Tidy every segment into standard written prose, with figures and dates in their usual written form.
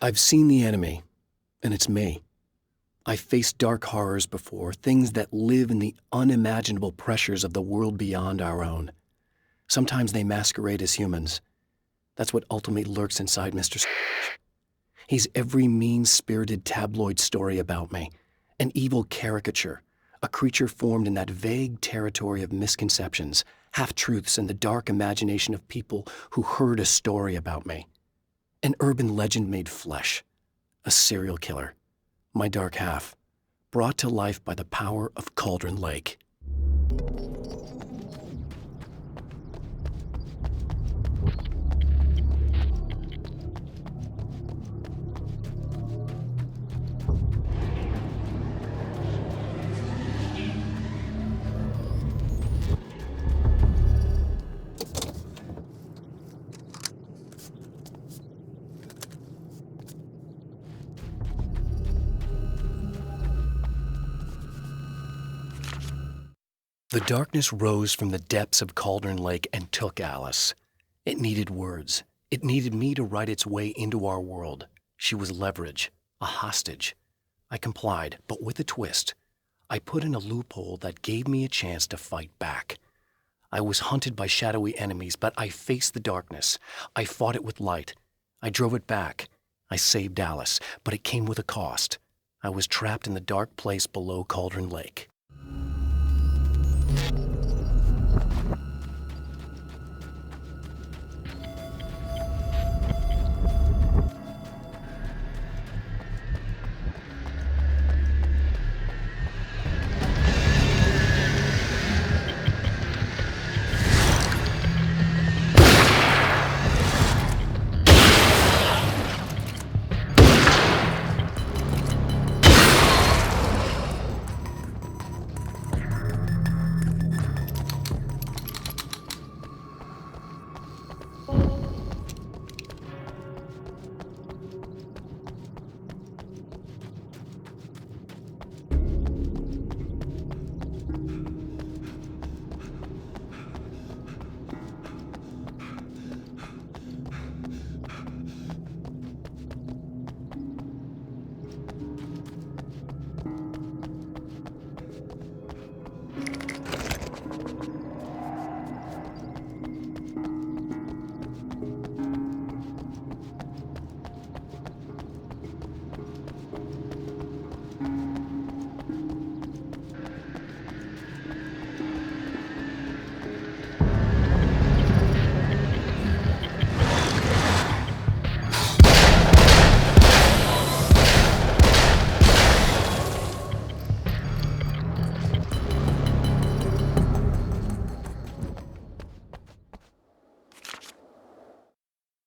I've seen the enemy, and it's me. I've faced dark horrors before, things that live in the unimaginable pressures of the world beyond our own. Sometimes they masquerade as humans. That's what ultimately lurks inside Mr. Scrooge. He's every mean-spirited tabloid story about me, an evil caricature, a creature formed in that vague territory of misconceptions, half-truths, and the dark imagination of people who heard a story about me. An urban legend made flesh, a serial killer, my dark half, brought to life by the power of Cauldron Lake. The darkness rose from the depths of Cauldron Lake and took Alice. It needed words. It needed me to write its way into our world. She was leverage, a hostage. I complied, but with a twist. I put in a loophole that gave me a chance to fight back. I was hunted by shadowy enemies, but I faced the darkness. I fought it with light. I drove it back. I saved Alice, but it came with a cost. I was trapped in the dark place below Cauldron Lake.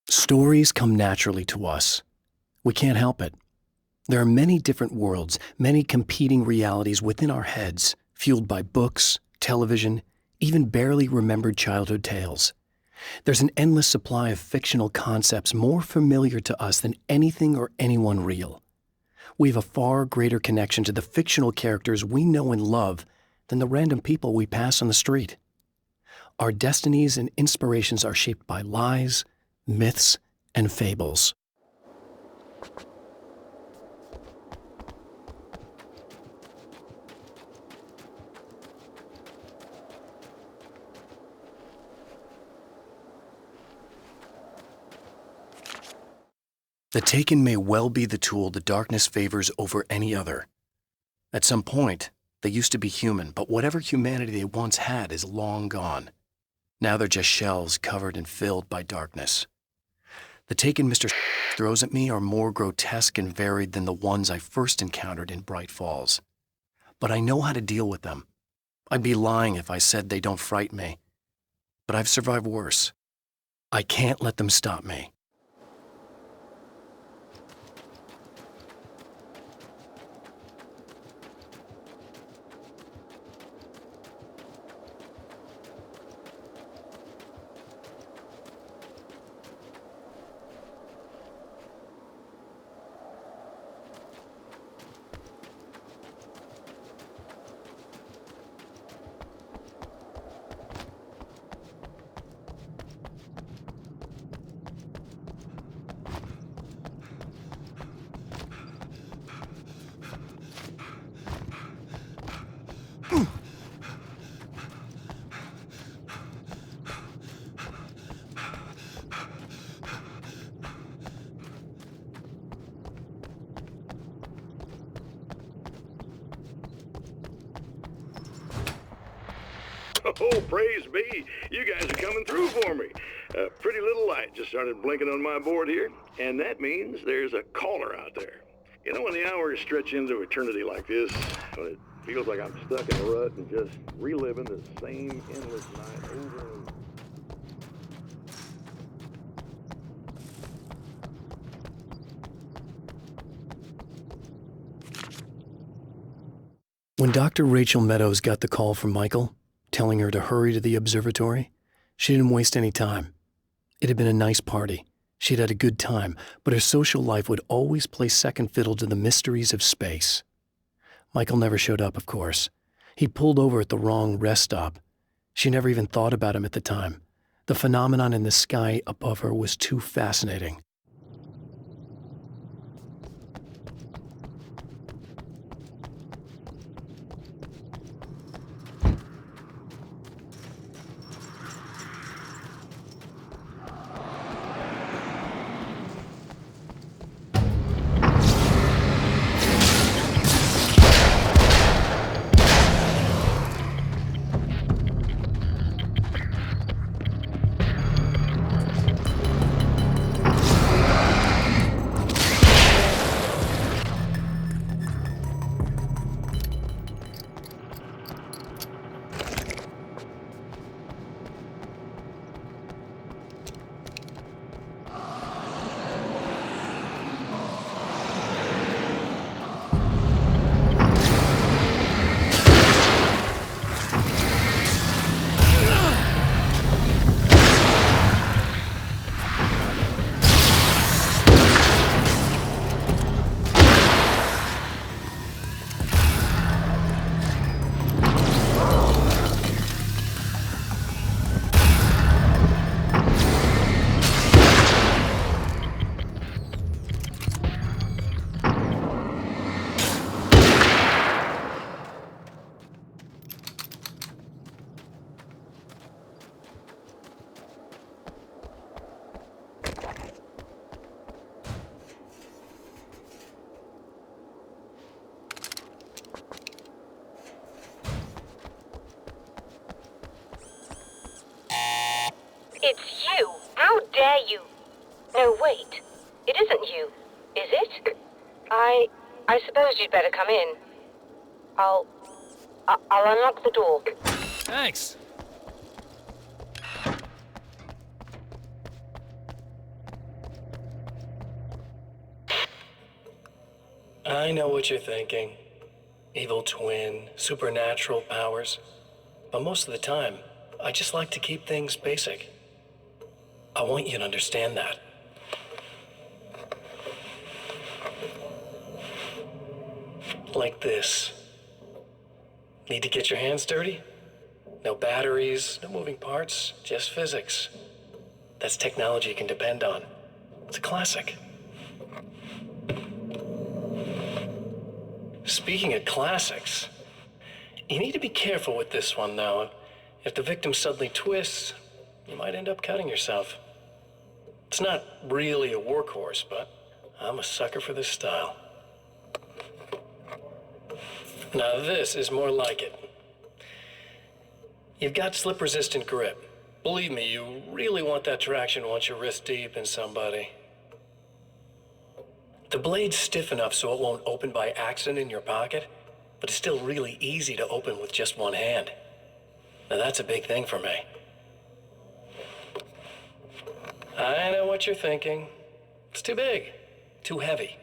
Stories come naturally to us. We can't help it. There are many different worlds, many competing realities within our heads, fueled by books, television, even barely remembered childhood tales. There's an endless supply of fictional concepts more familiar to us than anything or anyone real. We have a far greater connection to the fictional characters we know and love than the random people we pass on the street. Our destinies and inspirations are shaped by lies, myths, and fables. The Taken may well be the tool the darkness favors over any other. At some point, they used to be human, but whatever humanity they once had is long gone. Now they're just shells covered and filled by darkness. The Taken Mr. throws at me are more grotesque and varied than the ones I first encountered in Bright Falls. But I know how to deal with them. I'd be lying if I said they don't frighten me. But I've survived worse. I can't let them stop me. Oh, praise be. You guys are coming through for me. A pretty little light just started blinking on my board here, and that means there's a caller out there. You know, when the hours stretch into eternity like this, when it feels like I'm stuck in a rut and just reliving the same endless night over and over. When Dr. Rachel Meadows got the call from Michael, telling her to hurry to the observatory, she didn't waste any time. It had been a nice party. She'd had a good time, but her social life would always play second fiddle to the mysteries of space. Michael never showed up, of course. He pulled over at the wrong rest stop. She never even thought about him at the time. The phenomenon in the sky above her was too fascinating. It's you! How dare you! No, wait. It isn't you, is it? I suppose you'd better come in. I'll unlock the door. Thanks. I know what you're thinking. Evil twin, supernatural powers. But most of the time, I just like to keep things basic. I want you to understand that. Like this. Need to get your hands dirty? No batteries, no moving parts, just physics. That's technology you can depend on. It's a classic. Speaking of classics, you need to be careful with this one, though. If the victim suddenly twists, you might end up cutting yourself. It's not really a workhorse, but I'm a sucker for this style. Now this is more like it. You've got slip-resistant grip. Believe me, you really want that traction once you're wrist deep in somebody. The blade's stiff enough so it won't open by accident in your pocket, but it's still really easy to open with just one hand. Now that's a big thing for me. I know what you're thinking. It's too big, too heavy.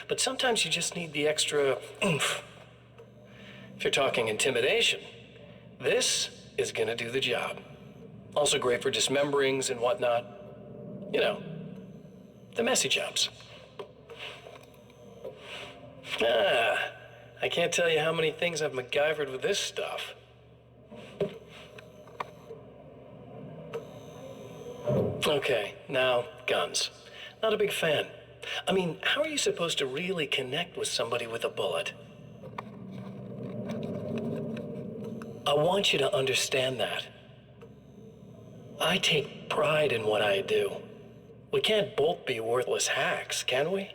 But sometimes you just need the extra oomph. If you're talking intimidation, this is gonna do the job. Also great for dismemberings and whatnot. You know, the messy jobs. I can't tell you how many things I've MacGyvered with this stuff. Okay, now, guns. Not a big fan. I mean, how are you supposed to really connect with somebody with a bullet? I want you to understand that. I take pride in what I do. We can't both be worthless hacks, can we?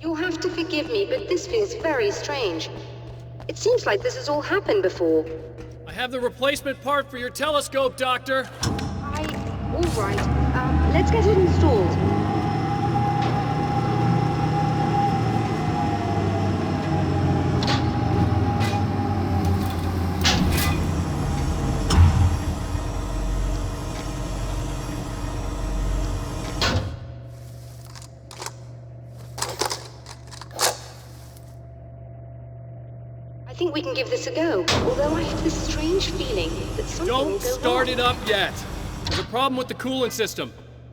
You'll have to forgive me, but this feels very strange. It seems like this has all happened before. I have the replacement part for your telescope, Doctor. All right. Let's get it installed. I think we can give this a go, although I have this strange feeling that something will Don't go start wrong. it up yet. There's a problem with the coolant system.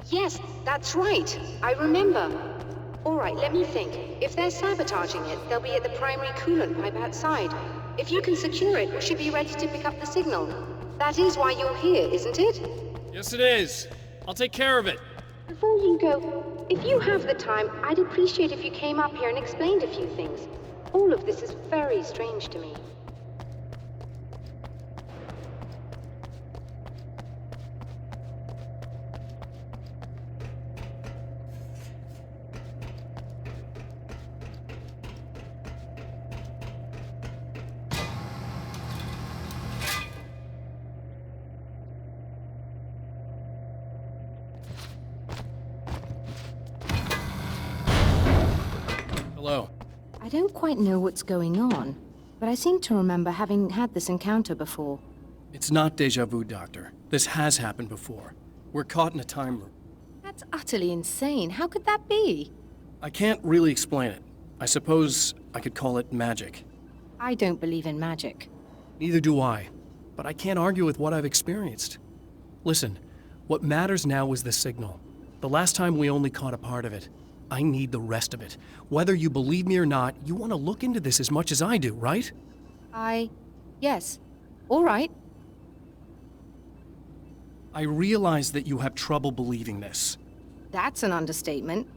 Yes, that's right. I remember. All right, let me think. If they're sabotaging it, they'll be at the primary coolant pipe outside. If you can secure it, we should be ready to pick up the signal. That is why you're here, isn't it? Yes, it is. I'll take care of it. Before you go, if you have the time, I'd appreciate if you came up here and explained a few things. All of this is very strange to me. Hello. I don't quite know what's going on, but I seem to remember having had this encounter before. It's not deja vu, Doctor. This has happened before. We're caught in a time loop. That's utterly insane. How could that be? I can't really explain it. I suppose I could call it magic. I don't believe in magic. Neither do I, but I can't argue with what I've experienced. Listen, what matters now is the signal. The last time we only caught a part of it. I need the rest of it. Whether you believe me or not, you want to look into this as much as I do, right? Yes. All right. I realize that you have trouble believing this. That's an understatement.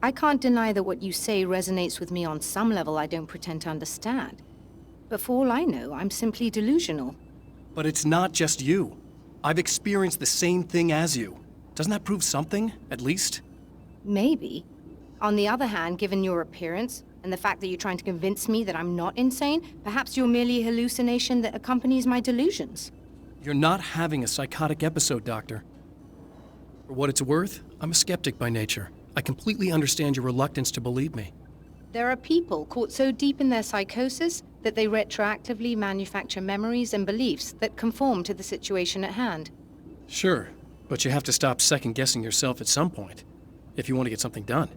I can't deny that what you say resonates with me on some level I don't pretend to understand. But for all I know, I'm simply delusional. But it's not just you. I've experienced the same thing as you. Doesn't that prove something, at least? Maybe. On the other hand, given your appearance, and the fact that you're trying to convince me that I'm not insane, perhaps you're merely a hallucination that accompanies my delusions. You're not having a psychotic episode, Doctor. For what it's worth, I'm a skeptic by nature. I completely understand your reluctance to believe me. There are people caught so deep in their psychosis that they retroactively manufacture memories and beliefs that conform to the situation at hand. Sure, but you have to stop second-guessing yourself at some point, if you want to get something done.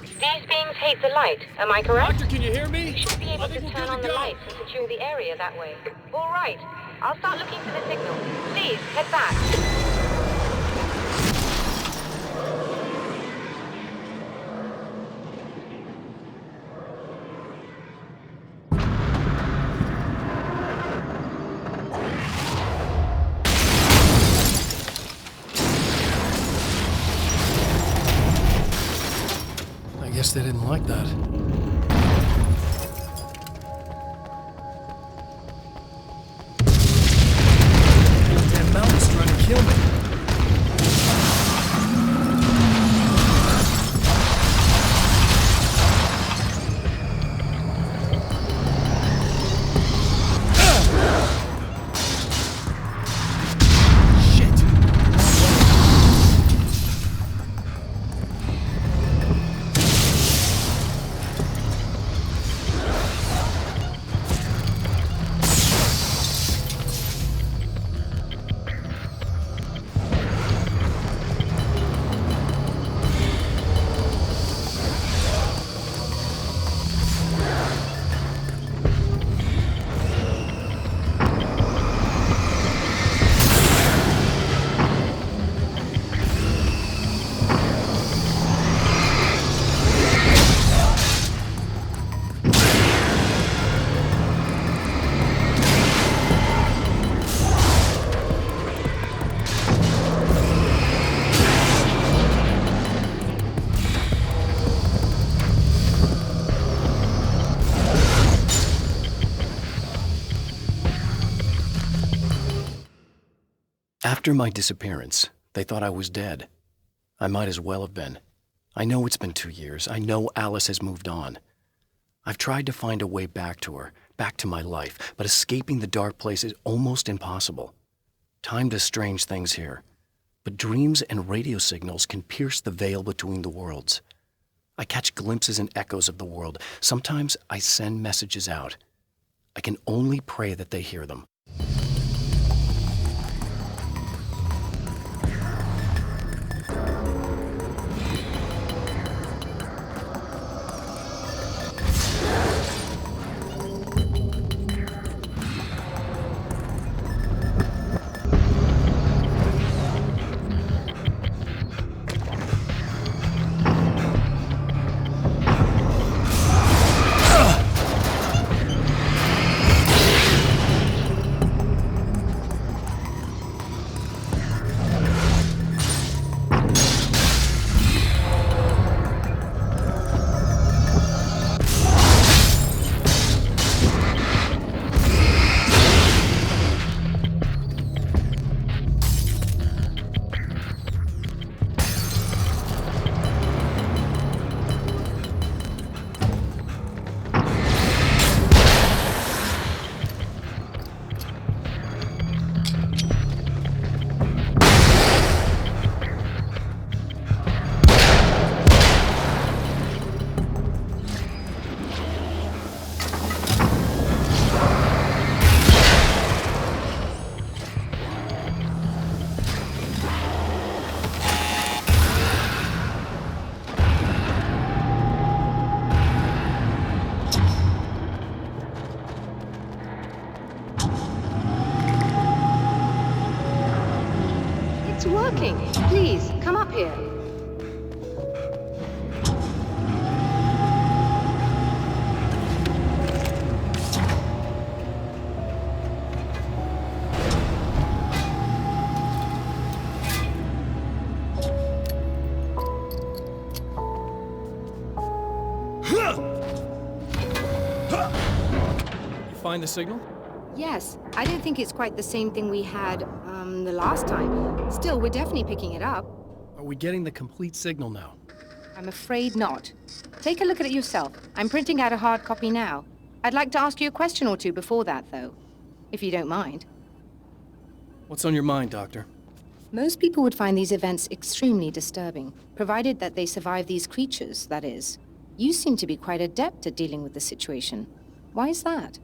These beings hate the light, am I correct? Doctor, can you hear me? We should be able I to think we're turn good on to the go. lights and secure the area that way. All right. I'll start looking for the signal. Please, head back. Guess they didn't like that. Damn mountain's trying to kill me. After my disappearance, they thought I was dead. I might as well have been. I know it's been 2 years. I know Alice has moved on. I've tried to find a way back to her, back to my life, but escaping the dark place is almost impossible. Time does strange things here, but dreams and radio signals can pierce the veil between the worlds. I catch glimpses and echoes of the world. Sometimes I send messages out. I can only pray that they hear them. It's working. Please, come up here. You find the signal? Yes, I don't think it's quite the same thing we had, the last time. Still, we're definitely picking it up. Are we getting the complete signal now? I'm afraid not. Take a look at it yourself. I'm printing out a hard copy now. I'd like to ask you a question or two before that, though. If you don't mind. What's on your mind, Doctor? Most people would find these events extremely disturbing, provided that they survive these creatures, that is. You seem to be quite adept at dealing with the situation. Why is that?